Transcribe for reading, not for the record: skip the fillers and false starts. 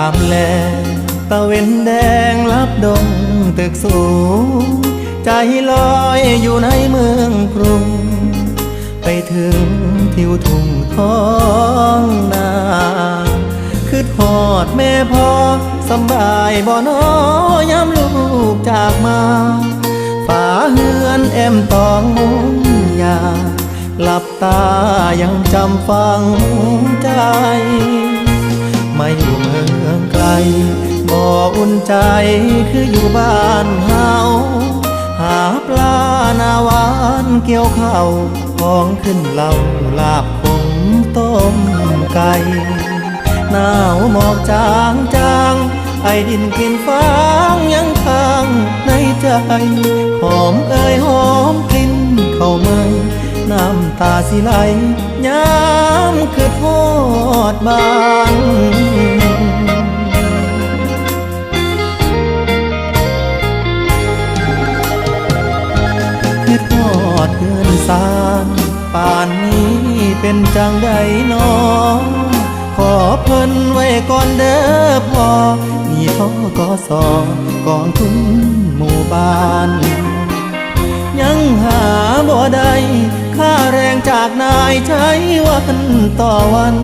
ามแลตะเวนแดงลับดงตึกสูงใจลอยอยู่ในเมืองกรุงไปถึงทิวทุ่งท้องนาคือทอดแม่พ่อสำบายบ่น้อยามลูกจากมาฝาเฮือนแอมตองมุงยาหลับตายังจำฝังใจมาอยู่เมืองไกลบ่อุ่นใจคืออยู่บ้านเฮาหาปลาหน้าหวานเกี่ยวข้าวของขึ้นเหล่าลาบขมต้มไก่หนาวหมอกจางจางไอดินกลิ่นฟางยังค้างในใจหอมเอ่ยหอมกลิ่นเข้ามาน้ำตาสิไหลย้ำคือทอดบ้านคือทอดเพื่อนสานป่านนี้เป็นจังใดน้องขอเพิ่นไว้ก่อนเด้อพ่อมีท่อกสกองทุนหมู่บ้านยังหาบ่ได้ค่าแรงจากนายใช้วันต่อวัน